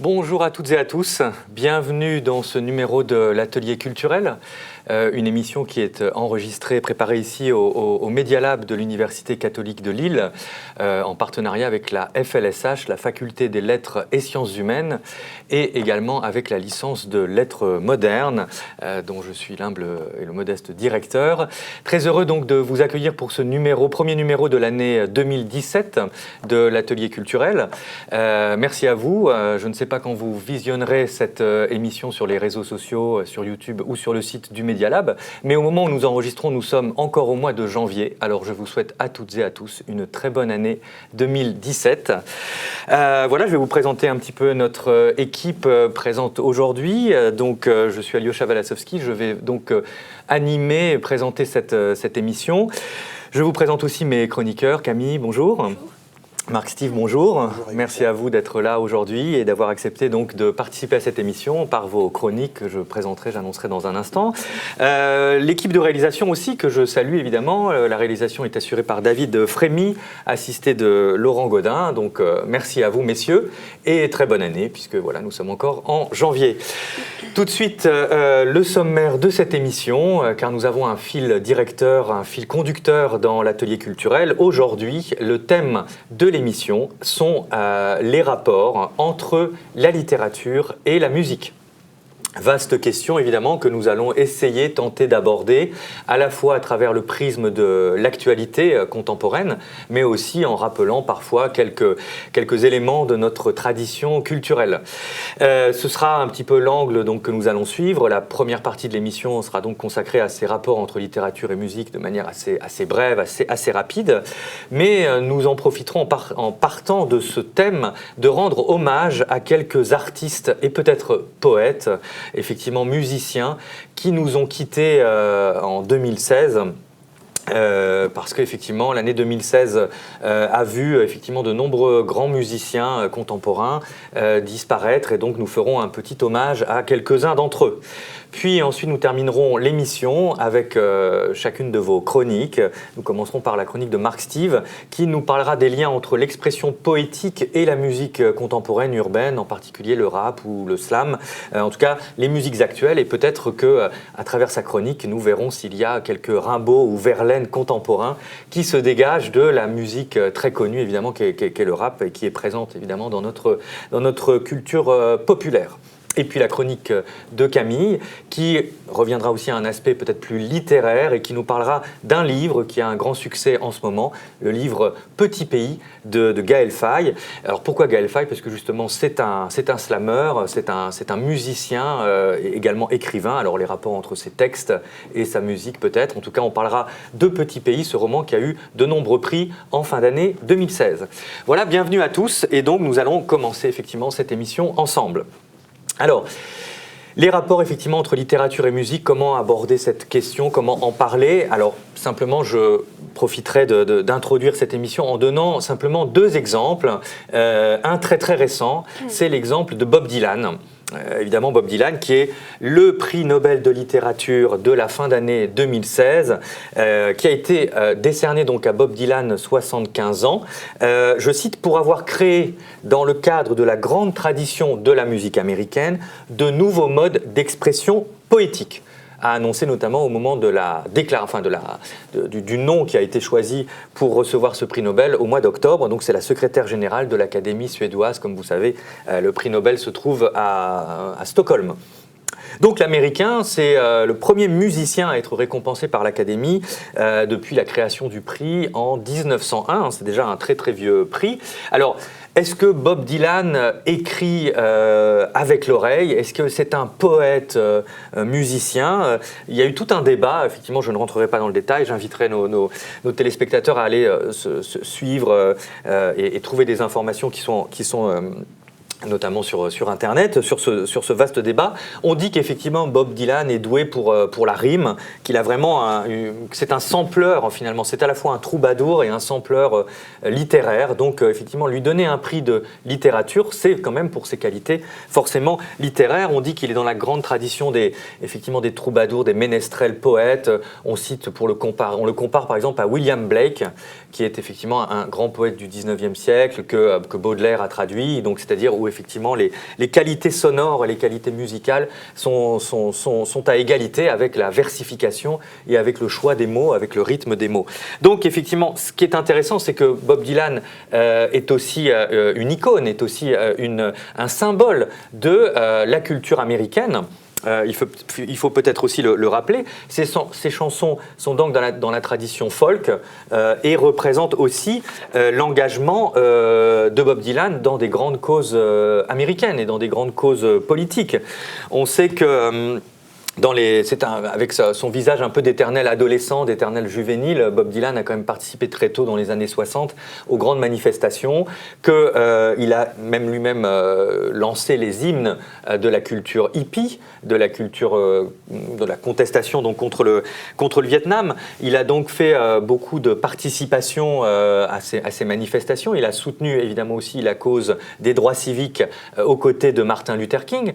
Bonjour à toutes et à tous, bienvenue dans ce numéro de l'Atelier culturel, une émission qui est enregistrée et préparée ici au Media Lab de l'Université catholique de Lille, en partenariat avec la FLSH, la Faculté des Lettres et Sciences Humaines, et également avec la licence de Lettres modernes, dont je suis l'humble et le modeste directeur. Très heureux donc de vous accueillir pour ce premier numéro de l'année 2017 de l'Atelier culturel. Merci à vous, je ne sais pas quand vous visionnerez cette émission sur les réseaux sociaux, sur YouTube ou sur le site du Media Lab, mais au moment où nous enregistrons, nous sommes encore au mois de janvier. Alors je vous souhaite à toutes et à tous une très bonne année 2017. Voilà, je vais vous présenter un petit peu notre équipe présente aujourd'hui. Donc je suis Alyosha Valasovski, je vais donc animer et présenter cette émission. Je vous présente aussi mes chroniqueurs. Camille, bonjour. Bonjour. Marc-Steve, bonjour. Bonjour. Merci à vous d'être là aujourd'hui et d'avoir accepté donc de participer à cette émission par vos chroniques que je présenterai, j'annoncerai dans un instant. L'équipe de réalisation aussi que je salue évidemment. La réalisation est assurée par David Frémy, assisté de Laurent Godin. Donc merci à vous messieurs et très bonne année puisque voilà, nous sommes encore en janvier. Tout de suite le sommaire de cette émission car nous avons un fil directeur, un fil conducteur dans l'atelier culturel. Aujourd'hui, le thème de l'émission sont les rapports entre la littérature et la musique. Vaste question évidemment que nous allons tenter d'aborder à la fois à travers le prisme de l'actualité contemporaine, mais aussi en rappelant parfois quelques éléments de notre tradition culturelle. Ce sera un petit peu l'angle donc, que nous allons suivre. La première partie de l'émission sera donc consacrée à ces rapports entre littérature et musique de manière assez brève, assez rapide, mais nous en profiterons en partant de ce thème de rendre hommage à quelques artistes et peut-être poètes, effectivement musiciens, qui nous ont quittés en 2016. Parce qu'effectivement, l'année 2016 a vu effectivement de nombreux grands musiciens contemporains disparaître et donc nous ferons un petit hommage à quelques-uns d'entre eux. Puis ensuite, nous terminerons l'émission avec chacune de vos chroniques. Nous commencerons par la chronique de Marc-Steve qui nous parlera des liens entre l'expression poétique et la musique contemporaine urbaine, en particulier le rap ou le slam. En tout cas, les musiques actuelles et peut-être qu'à travers sa chronique, nous verrons s'il y a quelques Rimbaud ou Verlaine contemporains qui se dégagent de la musique très connue, évidemment, qu'est le rap et qui est présente, évidemment, dans notre culture populaire. Et puis la chronique de Camille, qui reviendra aussi à un aspect peut-être plus littéraire et qui nous parlera d'un livre qui a un grand succès en ce moment, le livre Petit Pays de Gaël Faye. Alors pourquoi Gaël Faye ? Parce que justement c'est un slammer, c'est un musicien, également écrivain. Alors les rapports entre ses textes et sa musique peut-être. En tout cas on parlera de Petit Pays, ce roman qui a eu de nombreux prix en fin d'année 2016. Voilà, bienvenue à tous et donc nous allons commencer effectivement cette émission ensemble. Alors, les rapports effectivement entre littérature et musique, comment aborder cette question, comment en parler ? Alors, simplement, je profiterai d'introduire cette émission en donnant simplement deux exemples. Un très très récent, c'est l'exemple de Bob Dylan. Évidemment Bob Dylan qui est le prix Nobel de littérature de la fin d'année 2016 qui a été décerné donc à Bob Dylan 75 ans je cite pour avoir créé dans le cadre de la grande tradition de la musique américaine de nouveaux modes d'expression poétique, a annoncé notamment au moment de la du nom qui a été choisi pour recevoir ce prix Nobel au mois d'octobre. Donc c'est la secrétaire générale de l'Académie suédoise. Comme vous savez, le prix Nobel se trouve à Stockholm. Donc l'Américain, c'est le premier musicien à être récompensé par l'Académie depuis la création du prix en 1901. C'est déjà un très très vieux prix. Alors, est-ce que Bob Dylan écrit avec l'oreille ? Est-ce que c'est un poète musicien ? Il y a eu tout un débat, effectivement, je ne rentrerai pas dans le détail, j'inviterai nos téléspectateurs à aller suivre et trouver des informations qui sont notamment sur Internet, sur ce vaste débat. On dit qu'effectivement Bob Dylan est doué pour la rime, qu'il a vraiment c'est un sampleur finalement, c'est à la fois un troubadour et un sampleur littéraire. Donc effectivement, lui donner un prix de littérature, c'est quand même pour ses qualités forcément littéraires. On dit qu'il est dans la grande tradition effectivement des troubadours, des ménestrels poètes. On le compare par exemple à William Blake, qui est effectivement un grand poète du 19e siècle que Baudelaire a traduit, donc c'est-à-dire où effectivement les qualités sonores et les qualités musicales sont à égalité avec la versification et avec le choix des mots, avec le rythme des mots. Donc effectivement, ce qui est intéressant, c'est que Bob Dylan est aussi une icône, est aussi un symbole de la culture américaine. Il faut peut-être aussi le rappeler, ces chansons sont donc dans la tradition folk et représentent aussi l'engagement de Bob Dylan dans des grandes causes américaines et dans des grandes causes politiques. On sait que avec son visage un peu d'éternel adolescent, d'éternel juvénile, Bob Dylan a quand même participé très tôt dans les années 60 aux grandes manifestations, qu'il a même lui-même lancé les hymnes de la culture hippie, de la culture de la contestation donc contre le Vietnam. Il a donc fait beaucoup de participation à ces manifestations. Il a soutenu évidemment aussi la cause des droits civiques aux côtés de Martin Luther King.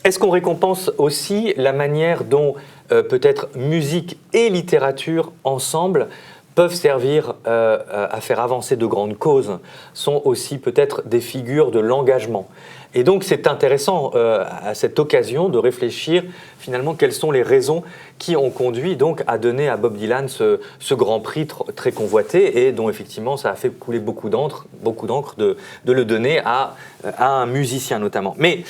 Est-ce qu'on récompense aussi la manière dont peut-être musique et littérature ensemble peuvent servir à faire avancer de grandes causes, sont aussi peut-être des figures de l'engagement. Et donc c'est intéressant à cette occasion de réfléchir finalement quelles sont les raisons qui ont conduit donc à donner à Bob Dylan ce grand prix très convoité et dont effectivement ça a fait couler beaucoup d'encre de le donner à un musicien notamment. Mais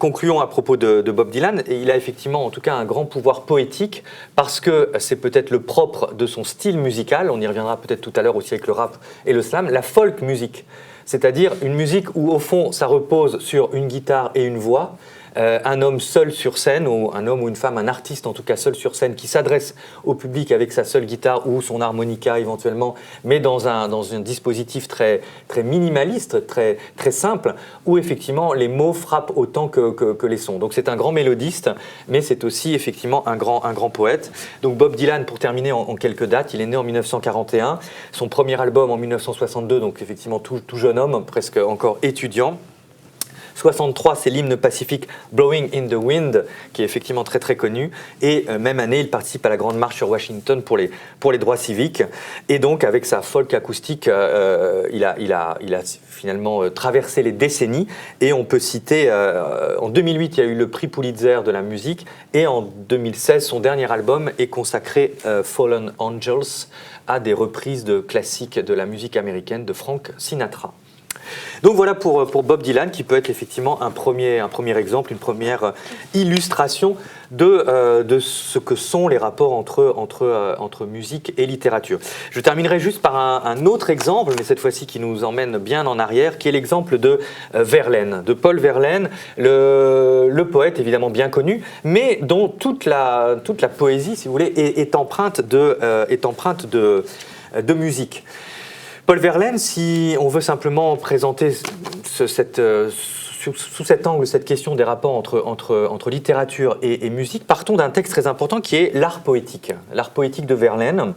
concluons à propos de Bob Dylan, et il a effectivement en tout cas un grand pouvoir poétique parce que c'est peut-être le propre de son style musical, on y reviendra peut-être tout à l'heure aussi avec le rap et le slam, la folk music. C'est-à-dire une musique où, au fond, ça repose sur une guitare et une voix, un homme seul sur scène, ou un homme ou une femme, un artiste en tout cas seul sur scène, qui s'adresse au public avec sa seule guitare ou son harmonica éventuellement, mais dans un dispositif très, très minimaliste, très, très simple, où effectivement les mots frappent autant que les sons. Donc c'est un grand mélodiste, mais c'est aussi effectivement un grand poète. Donc Bob Dylan, pour terminer en quelques dates, il est né en 1941, son premier album en 1962, donc effectivement tout jeune homme, presque encore étudiant. 63, c'est l'hymne pacifique Blowing in the Wind, qui est effectivement très très connu. Et même année, il participe à la Grande Marche sur Washington pour les droits civiques. Et donc, avec sa folk acoustique, il a finalement traversé les décennies. Et on peut citer, en 2008, il y a eu le prix Pulitzer de la musique. Et en 2016, son dernier album est consacré, Fallen Angels, à des reprises de classiques de la musique américaine de Frank Sinatra. Donc voilà pour Bob Dylan, qui peut être effectivement un premier exemple, une première illustration de ce que sont les rapports entre musique et littérature. Je terminerai juste par un autre exemple, mais cette fois-ci qui nous emmène bien en arrière, qui est l'exemple de Verlaine, de Paul Verlaine, le poète évidemment bien connu, mais dont toute la poésie, si vous voulez, est empreinte de musique. Paul Verlaine, si on veut simplement présenter sous cet angle, cette question des rapports entre littérature et musique, partons d'un texte très important qui est l'art poétique de Verlaine.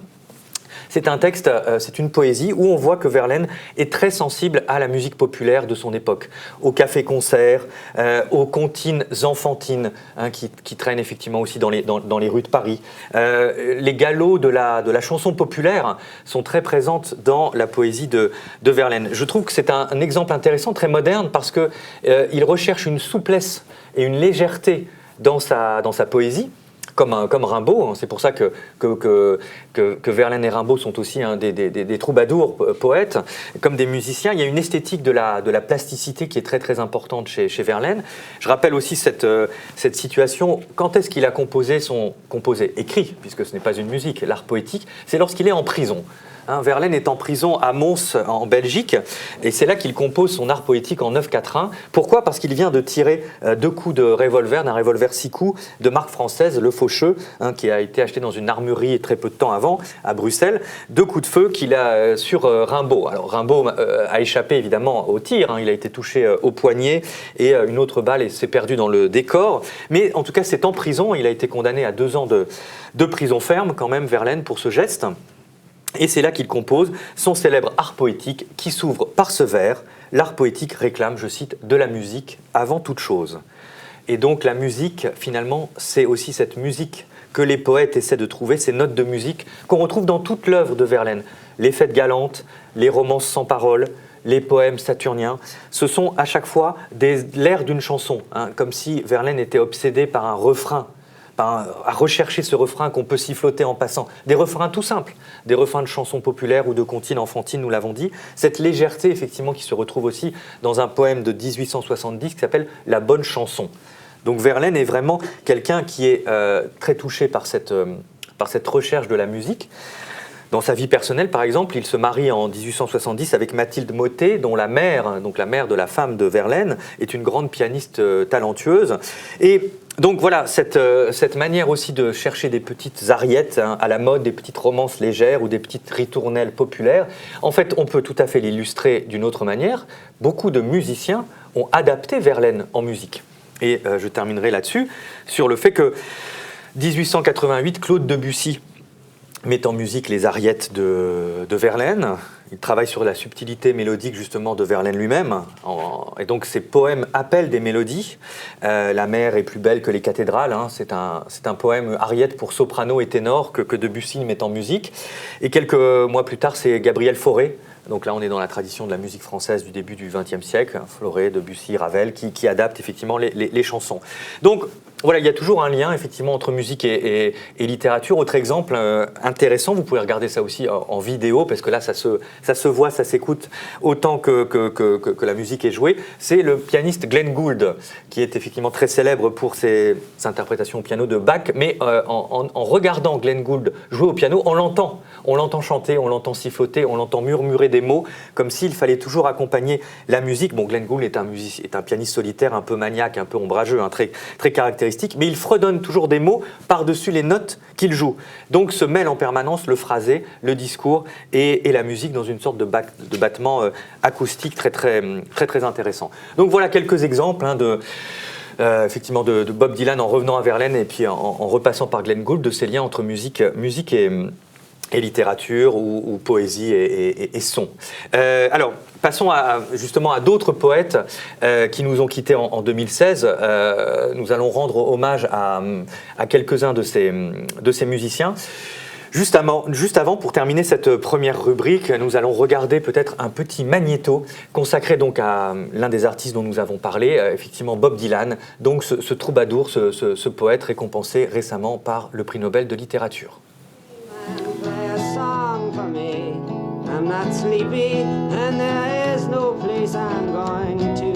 C'est un texte, c'est une poésie où on voit que Verlaine est très sensible à la musique populaire de son époque, aux cafés-concerts, aux comptines enfantines qui traînent effectivement aussi dans les rues de Paris. Les galops de la chanson populaire sont très présentes dans la poésie de Verlaine. Je trouve que c'est un exemple intéressant, très moderne, parce qu'il recherche une souplesse et une légèreté dans sa poésie. Comme Rimbaud, c'est pour ça que Verlaine et Rimbaud sont aussi des troubadours poètes, comme des musiciens. Il y a une esthétique de la plasticité qui est très très importante chez Verlaine. Je rappelle aussi cette situation, quand est-ce qu'il a écrit, puisque ce n'est pas une musique, l'art poétique, c'est lorsqu'il est en prison. Verlaine est en prison à Mons, en Belgique, et c'est là qu'il compose son art poétique en 9-4-1. Pourquoi ? Parce qu'il vient de tirer 2 coups de revolver, d'un revolver 6 coups de marque française, le Faucheux, qui a été acheté dans une armurerie très peu de temps avant, à Bruxelles. 2 coups de feu qu'il a sur Rimbaud. Alors Rimbaud a échappé évidemment au tir, il a été touché au poignet, et une autre balle s'est perdue dans le décor. Mais en tout cas, c'est en prison, il a été condamné à 2 ans de prison ferme quand même, Verlaine, pour ce geste. Et c'est là qu'il compose son célèbre art poétique qui s'ouvre par ce vers. L'art poétique réclame, je cite, de la musique avant toute chose. Et donc la musique, finalement, c'est aussi cette musique que les poètes essaient de trouver, ces notes de musique qu'on retrouve dans toute l'œuvre de Verlaine. Les fêtes galantes, les romances sans paroles, les poèmes saturniens, ce sont à chaque fois l'air d'une chanson, hein, comme si Verlaine était obsédé par un refrain, à rechercher ce refrain qu'on peut siffloter en passant. Des refrains tout simples, des refrains de chansons populaires ou de comptines enfantines, nous l'avons dit. Cette légèreté, effectivement, qui se retrouve aussi dans un poème de 1870 qui s'appelle « La bonne chanson ». Donc Verlaine est vraiment quelqu'un qui est très touché par cette recherche de la musique. Dans sa vie personnelle, par exemple, il se marie en 1870 avec Mathilde Mottet, dont la mère, donc la mère de la femme de Verlaine, est une grande pianiste talentueuse. Et donc voilà, cette manière aussi de chercher des petites ariettes, hein, à la mode, des petites romances légères ou des petites ritournelles populaires, en fait, on peut tout à fait l'illustrer d'une autre manière. Beaucoup de musiciens ont adapté Verlaine en musique. Et je terminerai là-dessus, sur le fait que 1888, Claude Debussy met en musique les ariettes de Verlaine. Il travaille sur la subtilité mélodique justement de Verlaine lui-même. Et donc ses poèmes appellent des mélodies. La mer est plus belle que les cathédrales. Hein. C'est un poème ariette pour soprano et ténor que Debussy met en musique. Et quelques mois plus tard, c'est Gabriel Fauré. Donc là, on est dans la tradition de la musique française du début du XXe siècle. Fauré, Debussy, Ravel, qui adaptent effectivement les chansons. Donc, voilà, il y a toujours un lien effectivement entre musique et littérature. Autre exemple intéressant, vous pouvez regarder ça aussi en vidéo, parce que là, ça se voit, ça s'écoute autant que la musique est jouée. C'est le pianiste Glenn Gould, qui est effectivement très célèbre pour ses interprétations au piano de Bach. Mais en regardant Glenn Gould jouer au piano, on l'entend chanter, on l'entend siffloter, on l'entend murmurer des mots, comme s'il fallait toujours accompagner la musique. Bon, Glenn Gould est un pianiste solitaire, un peu maniaque, un peu ombrageux, hein, très, très caractéristique. Mais il fredonne toujours des mots par-dessus les notes qu'il joue. Donc se mêle en permanence le phrasé, le discours et la musique dans une sorte de battement acoustique très, très, très, très intéressant. Donc voilà quelques exemples hein, effectivement de Bob Dylan en revenant à Verlaine et puis en repassant par Glenn Gould, de ces liens entre musique et littérature ou poésie et son. Alors, passons justement à d'autres poètes qui nous ont quittés en 2016. Nous allons rendre hommage à quelques-uns de ces musiciens. Juste avant, pour terminer cette première rubrique, nous allons regarder peut-être un petit magnéto consacré donc à l'un des artistes dont nous avons parlé, effectivement Bob Dylan, donc ce troubadour, ce poète récompensé récemment par le prix Nobel de littérature. I'm not sleepy and there is no place I'm going to.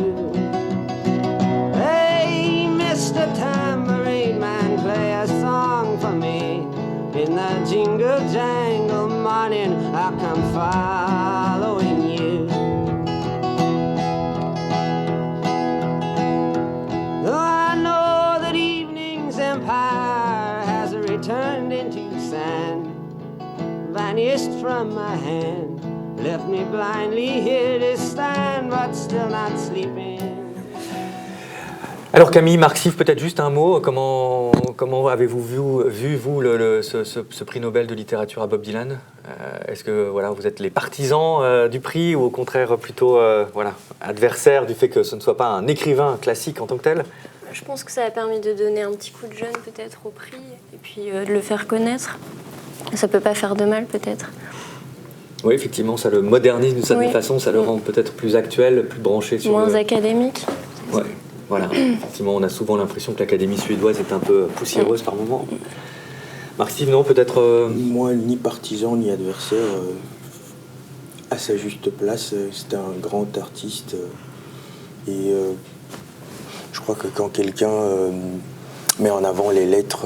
Hey, Mr. Tambourine Man, play a song for me. In the jingle jangle morning I'll come following you. Though I know that evening's empire has returned into sand, vanished from my hand, left me blindly here to stand, but still not sleeping. Alors Camille, Marc-Yves, peut-être juste un mot. Comment avez-vous vu vous, ce prix Nobel de littérature à Bob Dylan ? Est-ce que voilà, vous êtes les partisans du prix ou au contraire plutôt adversaires du fait que ce ne soit pas un écrivain classique en tant que tel ? Je pense que ça a permis de donner un petit coup de jeune peut-être au prix et puis de le faire connaître. Ça peut pas faire de mal peut-être. Oui, effectivement, ça le modernise d'une certaine façon, ça le rend peut-être plus actuel, plus branché sur moins académique. Ouais, voilà. Effectivement, on a souvent l'impression que l'Académie suédoise est un peu poussiéreuse par moments. Marc-Yves, non, peut-être Moi, ni partisan ni adversaire, à sa juste place, c'est un grand artiste. Et je crois que quand quelqu'un met en avant les lettres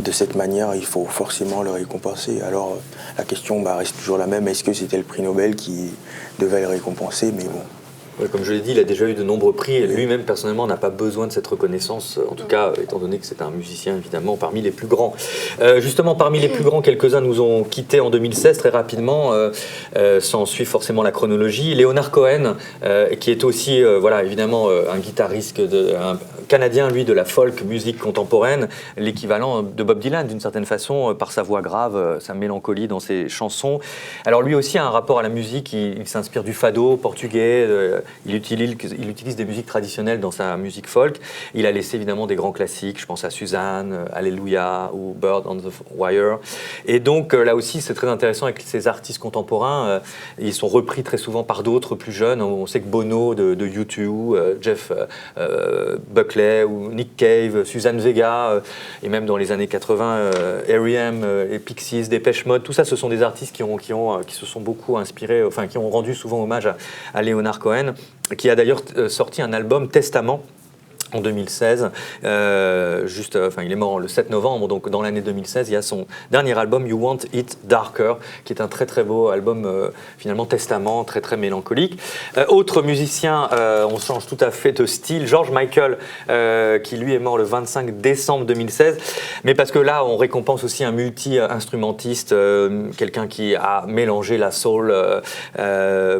de cette manière, il faut forcément le récompenser. Alors la question reste toujours la même, est-ce que c'était le prix Nobel qui devait le récompenser? Mais bon. Ouais, comme je l'ai dit, il a déjà eu de nombreux prix et lui-même personnellement n'a pas besoin de cette reconnaissance, en tout cas étant donné que c'est un musicien évidemment parmi les plus grands. Justement parmi les plus grands, quelques-uns nous ont quittés en 2016 très rapidement, sans suivre forcément la chronologie. Leonard Cohen, qui est aussi évidemment un guitariste un Canadien, lui, de la folk musique contemporaine, l'équivalent de Bob Dylan d'une certaine façon, par sa voix grave, sa mélancolie dans ses chansons. Alors lui aussi a un rapport à la musique, il s'inspire du fado portugais, il utilise des musiques traditionnelles dans sa musique folk. Il a laissé évidemment des grands classiques, je pense à Suzanne, Alléluia ou Bird on the Wire. Et donc là aussi, c'est très intéressant avec ces artistes contemporains. Ils sont repris très souvent par d'autres plus jeunes. On sait que Bono de U2, Jeff Buckley ou Nick Cave, Suzanne Vega, et même dans les années 80, R.E.M. et Pixies, Depeche Mode, tout ça, ce sont des artistes qui se sont beaucoup inspirés, enfin qui ont rendu souvent hommage à Leonard Cohen, qui a d'ailleurs sorti un album Testament en 2016, il est mort le 7 novembre, donc dans l'année 2016, il y a son dernier album You Want It Darker, qui est un très très beau album, finalement testament, très très mélancolique. Autre musicien, on change tout à fait de style, George Michael, qui lui est mort le 25 décembre 2016, mais parce que là, on récompense aussi un multi-instrumentiste, quelqu'un qui a mélangé la soul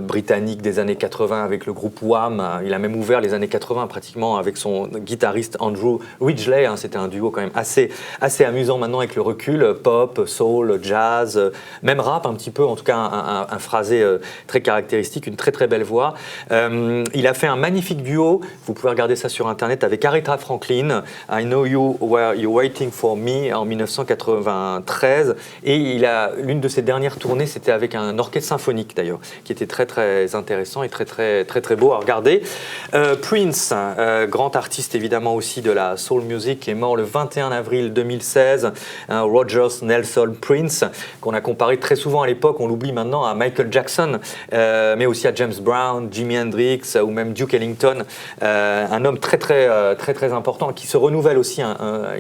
britannique des années 80 avec le groupe Wham. Il a même ouvert les années 80 pratiquement avec son guitariste Andrew Ridgeley, c'était un duo quand même assez amusant maintenant avec le recul, pop, soul, jazz, même rap un petit peu, en tout cas un phrasé très caractéristique, une très très belle voix. Il a fait un magnifique duo, vous pouvez regarder ça sur internet, avec Aretha Franklin, I Know You Were You Waiting For Me en 1993, et l'une de ses dernières tournées, c'était avec un orchestre symphonique d'ailleurs, qui était très très intéressant et très très très très beau à regarder. Prince, grand artiste évidemment aussi de la soul music, qui est mort le 21 avril 2016, Rogers Nelson Prince, qu'on a comparé très souvent à l'époque, on l'oublie maintenant, à Michael Jackson, mais aussi à James Brown, Jimi Hendrix ou même Duke Ellington, un homme très très important qui se renouvelle aussi,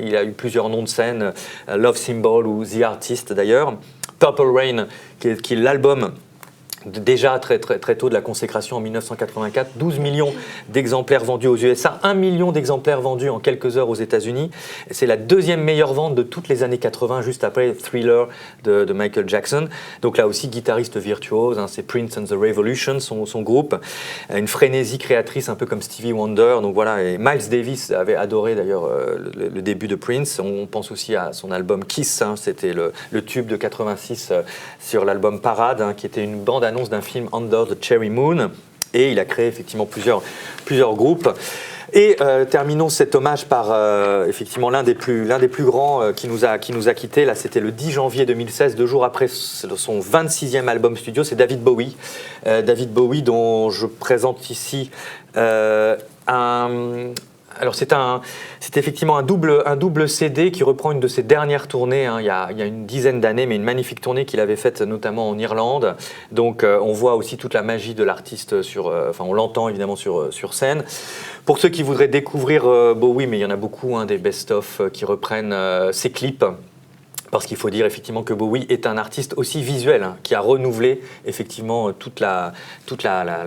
il a eu plusieurs noms de scène, Love Symbol ou The Artist d'ailleurs. Purple Rain, qui est l'album déjà très tôt de la consécration en 1984, 12 millions d'exemplaires vendus aux USA, 1 million d'exemplaires vendus en quelques heures aux États-Unis. C'est la deuxième meilleure vente de toutes les années 80, juste après Thriller de Michael Jackson. Donc là aussi, guitariste virtuose, c'est Prince and the Revolution, son groupe. Une frénésie créatrice, un peu comme Stevie Wonder. Donc voilà, et Miles Davis avait adoré d'ailleurs le début de Prince. On pense aussi à son album Kiss, c'était le tube de 86 sur l'album Parade, qui était une bande-annonce d'un film Under the Cherry Moon, et il a créé effectivement plusieurs groupes. Et terminons cet hommage par effectivement l'un des plus grands qui nous a quittés. Là, c'était le 10 janvier 2016, 2 jours après son 26e album studio. C'est David Bowie. David Bowie, dont je présente ici Alors c'est effectivement un double CD qui reprend une de ses dernières tournées, il y a une dizaine d'années, mais une magnifique tournée qu'il avait faite notamment en Irlande. Donc on voit aussi toute la magie de l'artiste on l'entend évidemment sur scène. Pour ceux qui voudraient découvrir Bowie, mais il y en a beaucoup, des best-of qui reprennent ses clips. Parce qu'il faut dire effectivement que Bowie est un artiste aussi visuel, qui a renouvelé effectivement toute la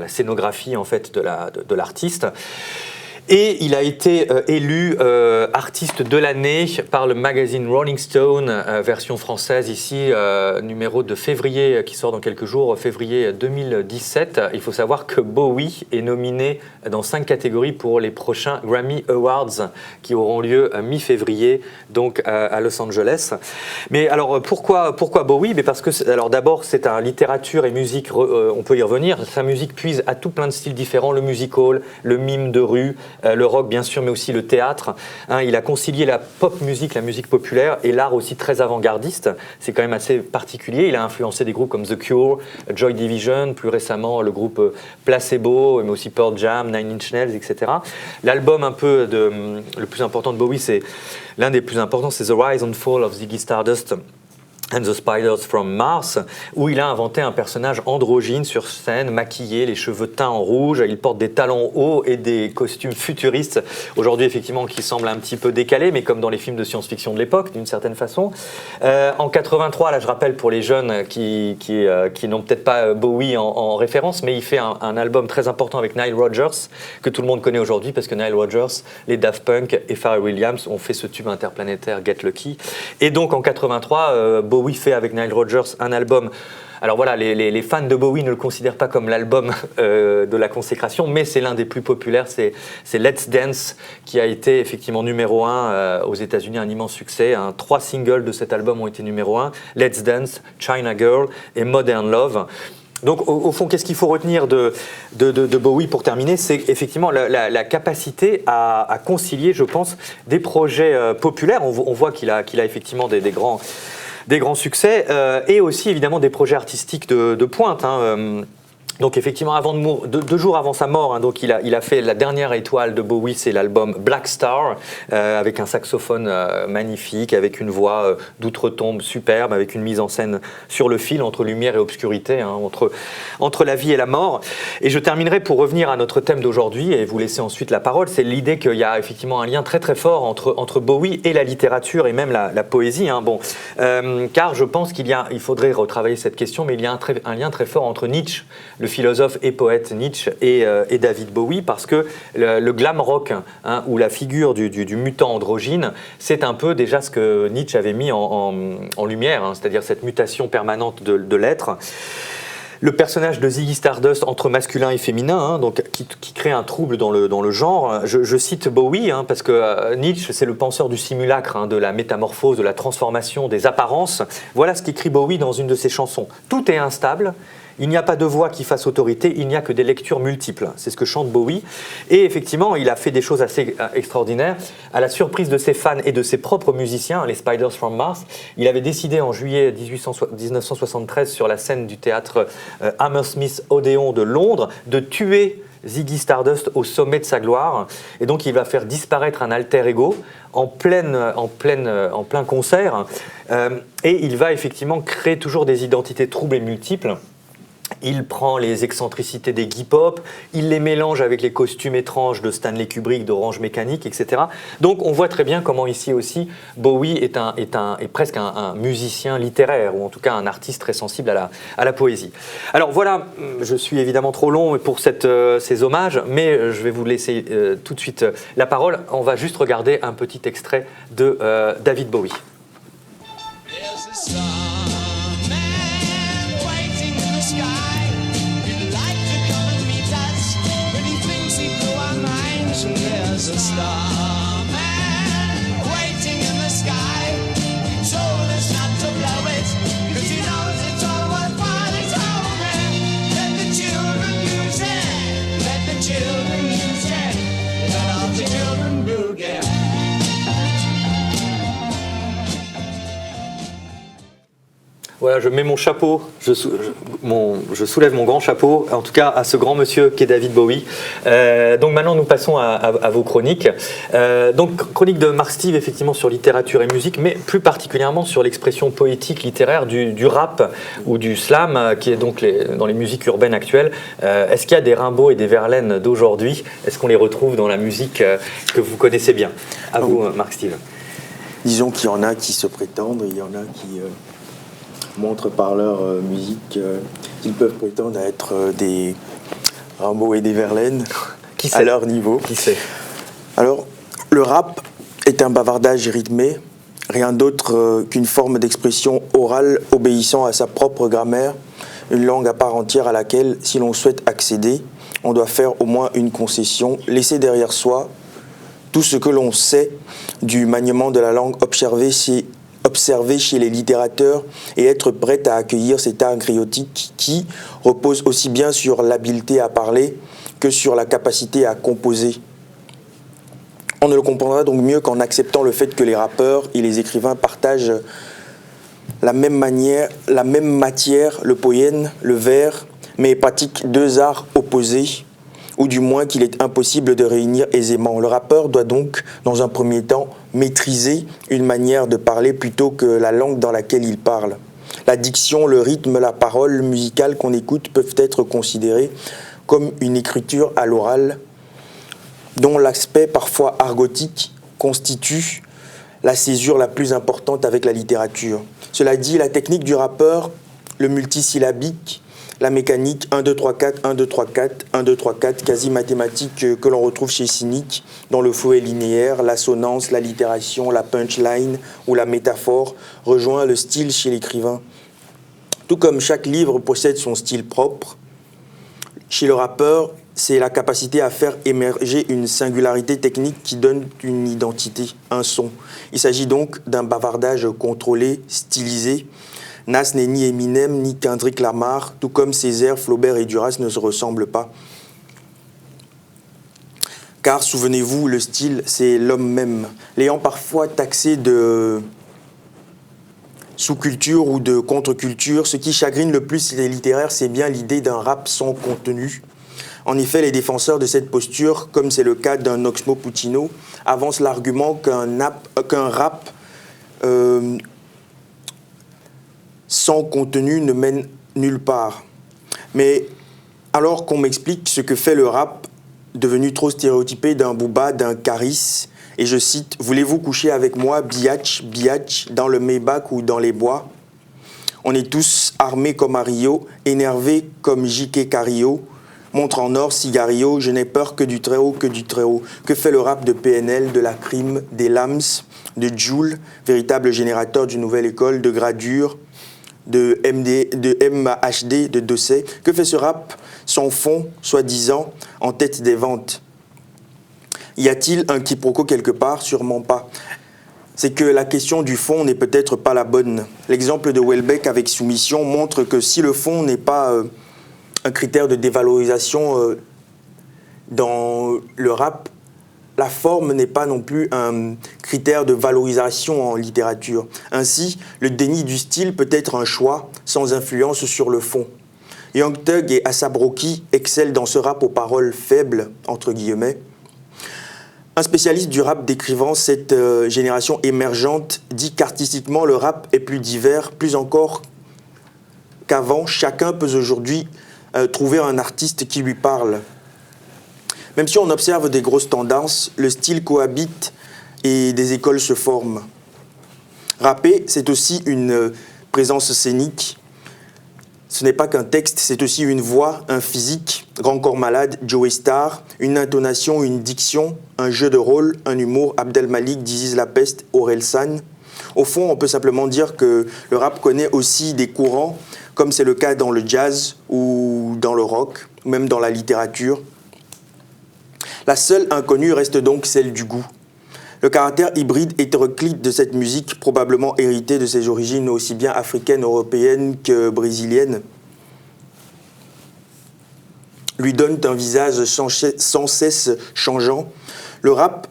scénographie en fait de l'artiste. Et il a été élu artiste de l'année par le magazine Rolling Stone, version française ici, numéro de février qui sort dans quelques jours, février 2017. Il faut savoir que Bowie est nominé dans 5 catégories pour les prochains Grammy Awards qui auront lieu mi-février, donc à Los Angeles. Mais alors pourquoi Bowie ? Parce que alors d'abord c'est un littérature et musique, on peut y revenir. Sa musique puise à tout plein de styles différents, le musical, le mime de rue, le rock bien sûr, mais aussi le théâtre. Il a concilié la pop musique, la musique populaire et l'art aussi très avant-gardiste. C'est quand même assez particulier. Il a influencé des groupes comme The Cure, Joy Division, plus récemment le groupe Placebo, mais aussi Pearl Jam, Nine Inch Nails, etc. L'album le plus important de Bowie, c'est l'un des plus importants, c'est The Rise and Fall of Ziggy Stardust and the Spiders from Mars, où il a inventé un personnage androgyne sur scène, maquillé, les cheveux teints en rouge, il porte des talons hauts et des costumes futuristes, aujourd'hui effectivement qui semblent un petit peu décalés, mais comme dans les films de science-fiction de l'époque, d'une certaine façon. En 83, là je rappelle pour les jeunes qui n'ont peut-être pas Bowie en référence, mais il fait un album très important avec Nile Rodgers, que tout le monde connaît aujourd'hui, parce que Nile Rodgers, les Daft Punk et Pharrell Williams ont fait ce tube interplanétaire Get Lucky. Et donc en 83, Bowie fait avec Nile Rodgers un album. Alors voilà, les fans de Bowie ne le considèrent pas comme l'album de la consécration, mais c'est l'un des plus populaires, c'est Let's Dance, qui a été effectivement numéro 1 aux États-Unis, un immense succès. 3 singles de cet album ont été numéro 1, Let's Dance, China Girl et Modern Love. Donc au fond, qu'est-ce qu'il faut retenir de Bowie pour terminer? C'est effectivement la capacité à concilier, je pense, des projets populaires. On voit qu'il a effectivement des grands succès et aussi évidemment des projets artistiques de pointe. Donc effectivement, deux jours avant sa mort, donc il a fait la dernière étoile de Bowie, c'est l'album Black Star, avec un saxophone magnifique, avec une voix d'outre-tombe superbe, avec une mise en scène sur le fil entre lumière et obscurité, entre la vie et la mort. Et je terminerai pour revenir à notre thème d'aujourd'hui et vous laisser ensuite la parole. C'est l'idée qu'il y a effectivement un lien très très fort entre Bowie et la littérature et même la poésie. Car je pense il faudrait retravailler cette question, mais il y a un lien très fort entre Nietzsche, le philosophe et poète Nietzsche et David Bowie, parce que le glam rock, ou la figure du mutant androgyne, c'est un peu déjà ce que Nietzsche avait mis en lumière, c'est-à-dire cette mutation permanente de l'être. Le personnage de Ziggy Stardust entre masculin et féminin, donc qui crée un trouble dans le genre. Je cite Bowie parce que Nietzsche, c'est le penseur du simulacre, de la métamorphose, de la transformation, des apparences. Voilà ce qu'écrit Bowie dans une de ses chansons. Tout est instable. Il n'y a pas de voix qui fasse autorité, il n'y a que des lectures multiples. C'est ce que chante Bowie. Et effectivement, il a fait des choses assez extraordinaires. À la surprise de ses fans et de ses propres musiciens, les Spiders from Mars, il avait décidé en juillet 1973 sur la scène du théâtre Hammersmith Odéon de Londres de tuer Ziggy Stardust au sommet de sa gloire. Et donc il va faire disparaître un alter ego en plein concert. Et il va effectivement créer toujours des identités troubles et multiples. Il prend les excentricités des hip-hop, il les mélange avec les costumes étranges de Stanley Kubrick, d'Orange Mécanique, etc. Donc on voit très bien comment ici aussi Bowie est presque un musicien littéraire, ou en tout cas un artiste très sensible à la poésie. Alors voilà, je suis évidemment trop long pour ces hommages, mais je vais vous laisser tout de suite la parole. On va juste regarder un petit extrait de David Bowie. There's a star man waiting in the sky. He told us not to blow it, 'cause he knows it's all worthwhile. He told me, let the children use it, let the children use it, let all the children boogie. Voilà, je mets mon chapeau, je soulève mon grand chapeau, en tout cas à ce grand monsieur qui est David Bowie. Donc maintenant nous passons à vos chroniques. Donc chronique de Marc Steve effectivement sur littérature et musique, mais plus particulièrement sur l'expression poétique littéraire du rap ou du slam, qui est donc dans les musiques urbaines actuelles. Est-ce qu'il y a des Rimbaud et des Verlaine d'aujourd'hui? Est-ce qu'on les retrouve dans la musique que vous connaissez bien? À vous, Marc Steve. Disons qu'il y en a qui se prétendent, il y en a qui montrent par leur musique qu'ils peuvent prétendre à être des Rimbaud et des Verlaine à leur niveau. Qui sait? Alors, le rap est un bavardage rythmé, rien d'autre qu'une forme d'expression orale obéissant à sa propre grammaire, une langue à part entière à laquelle, si l'on souhaite accéder, on doit faire au moins une concession, laisser derrière soi tout ce que l'on sait du maniement de la langue observé chez les littérateurs et être prêt à accueillir cet art griotique qui repose aussi bien sur l'habileté à parler que sur la capacité à composer. On ne le comprendra donc mieux qu'en acceptant le fait que les rappeurs et les écrivains partagent la même matière, le poème, le vers, mais pratiquent deux arts opposés, ou du moins qu'il est impossible de réunir aisément. Le rappeur doit donc, dans un premier temps, maîtriser une manière de parler plutôt que la langue dans laquelle il parle. La diction, le rythme, la parole musicale qu'on écoute peuvent être considérés comme une écriture à l'oral, dont l'aspect parfois argotique constitue la césure la plus importante avec la littérature. Cela dit, la technique du rappeur, le multisyllabique, la mécanique 1, 2, 3, 4, 1, 2, 3, 4, 1, 2, 3, 4, quasi mathématique que l'on retrouve chez Cynique, dont le flow est linéaire, l'assonance, l'allitération, la punchline ou la métaphore rejoint le style chez l'écrivain. Tout comme chaque livre possède son style propre, chez le rappeur, c'est la capacité à faire émerger une singularité technique qui donne une identité, un son. Il s'agit donc d'un bavardage contrôlé, stylisé, Nas n'est ni Eminem, ni Kendrick Lamar, tout comme Césaire, Flaubert et Duras ne se ressemblent pas. Car, souvenez-vous, le style, c'est l'homme même. L'ayant parfois taxé de sous-culture ou de contre-culture, ce qui chagrine le plus les littéraires, c'est bien l'idée d'un rap sans contenu. En effet, les défenseurs de cette posture, comme c'est le cas d'un Oxmo Puccino, avancent l'argument qu'un rap sans contenu ne mène nulle part. Mais alors qu'on m'explique ce que fait le rap, devenu trop stéréotypé d'un Booba, d'un Caris, et je cite « Voulez-vous coucher avec moi, biatch, biatch, dans le Maybach ou dans les bois ?» On est tous armés comme à Rio, énervés comme J.K. Cario, montre en or, cigario, je n'ai peur que du très haut, que du très haut. Que fait le rap de PNL, de la crime, des Lams, de Joule, véritable générateur d'une nouvelle école, de Gradure, de MHD, de Dosset? Que fait ce rap sans fond, soi-disant, en tête des ventes? Y a-t-il un quiproquo quelque part? Sûrement pas. C'est que la question du fond n'est peut-être pas la bonne. L'exemple de Houellebecq avec Soumission montre que si le fond n'est pas un critère de dévalorisation dans le rap, la forme n'est pas non plus un critère de valorisation en littérature. Ainsi, le déni du style peut être un choix sans influence sur le fond. Young Thug et A$AP Rocky excellent dans ce rap aux paroles faibles, entre guillemets. Un spécialiste du rap décrivant cette génération émergente dit qu'artistiquement, le rap est plus divers, plus encore qu'avant. Chacun peut aujourd'hui trouver un artiste qui lui parle. Même si on observe des grosses tendances, le style cohabite et des écoles se forment. Rapper, c'est aussi une présence scénique. Ce n'est pas qu'un texte, c'est aussi une voix, un physique, Grand Corps Malade, Joey Starr, une intonation, une diction, un jeu de rôle, un humour, Abdel Malik, Diziz La Peste, Aurel San. Au fond, on peut simplement dire que le rap connaît aussi des courants, comme c'est le cas dans le jazz ou dans le rock, ou même dans la littérature. La seule inconnue reste donc celle du goût. Le caractère hybride et hétéroclite de cette musique, probablement héritée de ses origines aussi bien africaines, européennes que brésiliennes, lui donne un visage sans cesse changeant. Le rap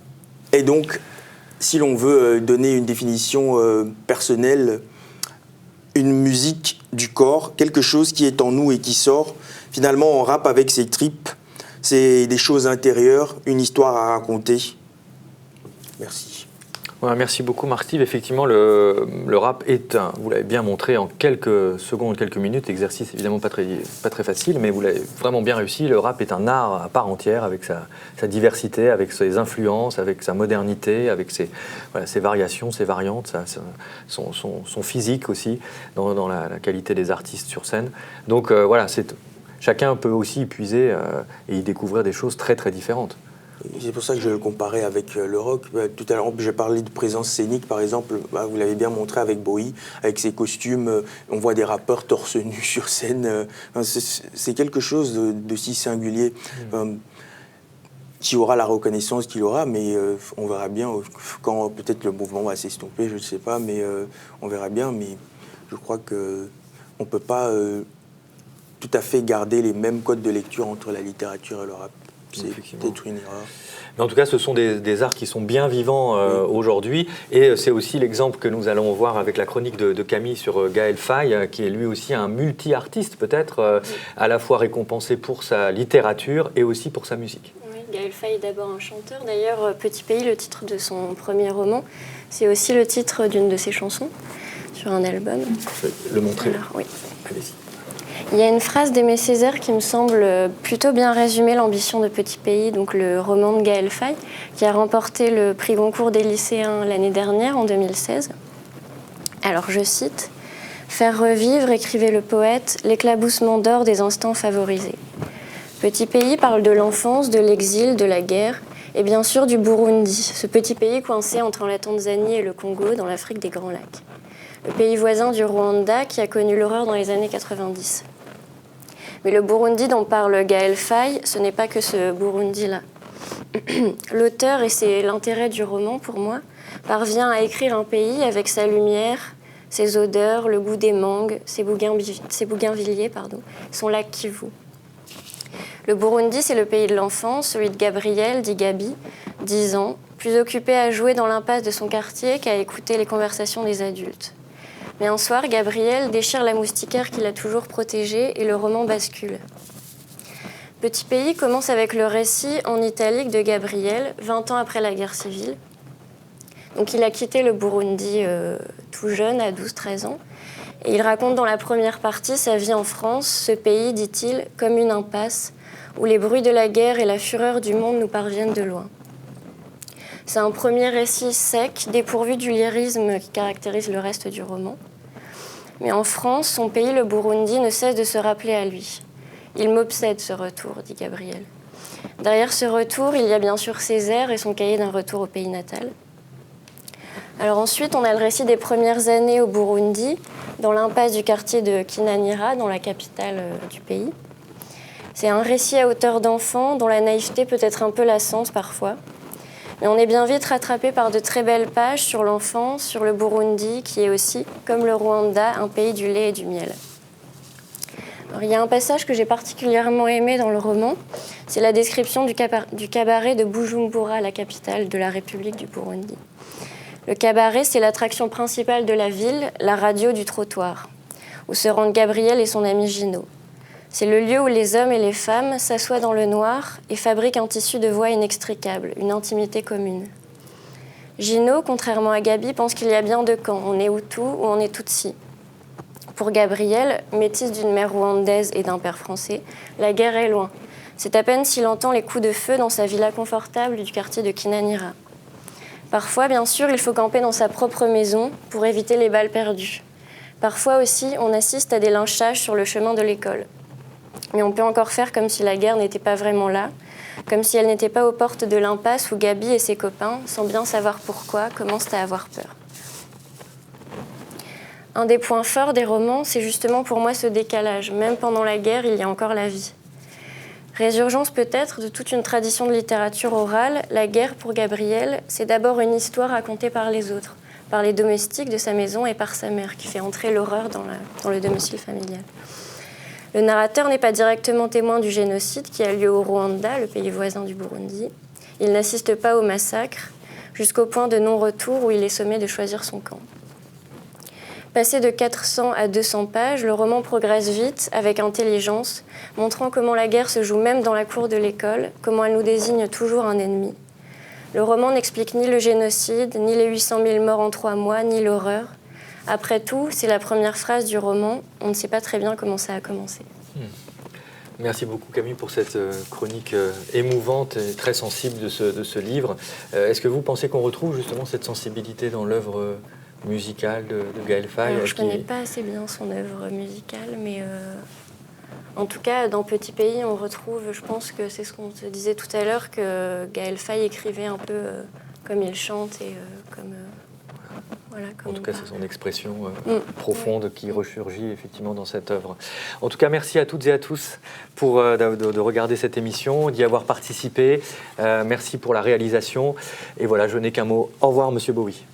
est donc, si l'on veut donner une définition personnelle, une musique du corps, quelque chose qui est en nous et qui sort. Finalement, on rappe avec ses tripes, c'est des choses intérieures, une histoire à raconter. Merci. Ouais, merci beaucoup Marc-Steve. Effectivement, le rap est vous l'avez bien montré en quelques secondes, quelques minutes, exercice évidemment pas très facile, mais vous l'avez vraiment bien réussi. Le rap est un art à part entière, avec sa diversité, avec ses influences, avec sa modernité, avec ses variations, ses variantes, son physique aussi, dans la qualité des artistes sur scène. Donc voilà, chacun peut aussi y puiser et y découvrir des choses très très différentes. C'est pour ça que je le comparais avec le rock. Tout à l'heure, j'ai parlé de présence scénique, par exemple. Vous l'avez bien montré avec Bowie, avec ses costumes. On voit des rappeurs torse nu sur scène. C'est quelque chose de si singulier. Qui aura la reconnaissance qu'il aura, mais on verra bien quand peut-être le mouvement va s'estomper, je ne sais pas, mais on verra bien. Mais je crois qu'on ne peut pas tout à fait garder les mêmes codes de lecture entre la littérature et le rap. C'est peut-être une erreur. Mais en tout cas, ce sont des arts qui sont bien vivants aujourd'hui. Et c'est aussi l'exemple que nous allons voir avec la chronique de Camille sur Gaël Faye, qui est lui aussi un multi-artiste, peut-être, à la fois récompensé pour sa littérature et aussi pour sa musique. Oui, Gaël Faye est d'abord un chanteur. D'ailleurs, Petit Pays, le titre de son premier roman, c'est aussi le titre d'une de ses chansons sur un album. Je vais le montrer. Alors, oui. Allez-y. Il y a une phrase d'Aimé Césaire qui me semble plutôt bien résumer l'ambition de Petit Pays, donc le roman de Gaël Faye, qui a remporté le prix Goncourt des lycéens l'année dernière, en 2016. Alors je cite « Faire revivre, écrivait le poète, l'éclaboussement d'or des instants favorisés. Petit Pays parle de l'enfance, de l'exil, de la guerre, et bien sûr du Burundi, ce petit pays coincé entre la Tanzanie et le Congo dans l'Afrique des Grands Lacs. Le pays voisin du Rwanda qui a connu l'horreur dans les années 90. Mais le Burundi dont parle Gaël Faye, ce n'est pas que ce Burundi-là. L'auteur, et c'est l'intérêt du roman pour moi, parvient à écrire un pays avec sa lumière, ses odeurs, le goût des mangues, ses bougainvilliers, son lac Kivu. Le Burundi, c'est le pays de l'enfance, celui de Gabriel, dit Gabi, 10 ans, plus occupé à jouer dans l'impasse de son quartier qu'à écouter les conversations des adultes. Mais un soir, Gabriel déchire la moustiquaire qui l'a toujours protégé et le roman bascule. Petit pays commence avec le récit en italique de Gabriel, 20 ans après la guerre civile. Donc il a quitté le Burundi tout jeune, à 12-13 ans. Et il raconte dans la première partie sa vie en France, ce pays, dit-il, comme une impasse, où les bruits de la guerre et la fureur du monde nous parviennent de loin. C'est un premier récit sec, dépourvu du lyrisme qui caractérise le reste du roman. Mais en France, son pays, le Burundi, ne cesse de se rappeler à lui. Il m'obsède ce retour, dit Gabriel. Derrière ce retour, il y a bien sûr Césaire et son cahier d'un retour au pays natal. Alors ensuite, on a le récit des premières années au Burundi, dans l'impasse du quartier de Kinanira, dans la capitale du pays. C'est un récit à hauteur d'enfant, dont la naïveté peut être un peu lassante parfois. Mais on est bien vite rattrapé par de très belles pages sur l'enfance, sur le Burundi, qui est aussi, comme le Rwanda, un pays du lait et du miel. Alors, il y a un passage que j'ai particulièrement aimé dans le roman, c'est la description du cabaret de Bujumbura, la capitale de la République du Burundi. Le cabaret, c'est l'attraction principale de la ville, la radio du trottoir, où se rendent Gabriel et son ami Gino. C'est le lieu où les hommes et les femmes s'assoient dans le noir et fabriquent un tissu de voix inextricable, une intimité commune. Gino, contrairement à Gabi, pense qu'il y a bien deux camps, on est Hutu ou on est Tutsi. Pour Gabriel, métis d'une mère rwandaise et d'un père français, la guerre est loin. C'est à peine s'il entend les coups de feu dans sa villa confortable du quartier de Kinanira. Parfois, bien sûr, il faut camper dans sa propre maison pour éviter les balles perdues. Parfois aussi, on assiste à des lynchages sur le chemin de l'école. Mais on peut encore faire comme si la guerre n'était pas vraiment là, comme si elle n'était pas aux portes de l'impasse où Gabi et ses copains, sans bien savoir pourquoi, commencent à avoir peur. Un des points forts des romans, c'est justement pour moi ce décalage. Même pendant la guerre, il y a encore la vie. Résurgence peut-être de toute une tradition de littérature orale, la guerre pour Gabriel, c'est d'abord une histoire racontée par les autres, par les domestiques de sa maison et par sa mère, qui fait entrer l'horreur dans le domicile familial. Le narrateur n'est pas directement témoin du génocide qui a lieu au Rwanda, le pays voisin du Burundi. Il n'assiste pas au massacre, jusqu'au point de non-retour où il est sommé de choisir son camp. Passé de 400 à 200 pages, le roman progresse vite, avec intelligence, montrant comment la guerre se joue même dans la cour de l'école, comment elle nous désigne toujours un ennemi. Le roman n'explique ni le génocide, ni les 800 000 morts en 3 mois, ni l'horreur. Après tout, c'est la première phrase du roman, on ne sait pas très bien comment ça a commencé. Merci beaucoup Camille pour cette chronique émouvante et très sensible de ce livre. Est-ce que vous pensez qu'on retrouve justement cette sensibilité dans l'œuvre musicale de Gaël Faye? Je ne connais pas assez bien son œuvre musicale, mais en tout cas, dans Petit Pays, on retrouve, je pense que c'est ce qu'on te disait tout à l'heure, que Gaël Faye écrivait un peu comme il chante et comme... Voilà, en tout cas, c'est son expression profonde qui ressurgit effectivement dans cette œuvre. En tout cas, merci à toutes et à tous pour de regarder cette émission, d'y avoir participé. Merci pour la réalisation. Et voilà, je n'ai qu'un mot. Au revoir, Monsieur Bowie.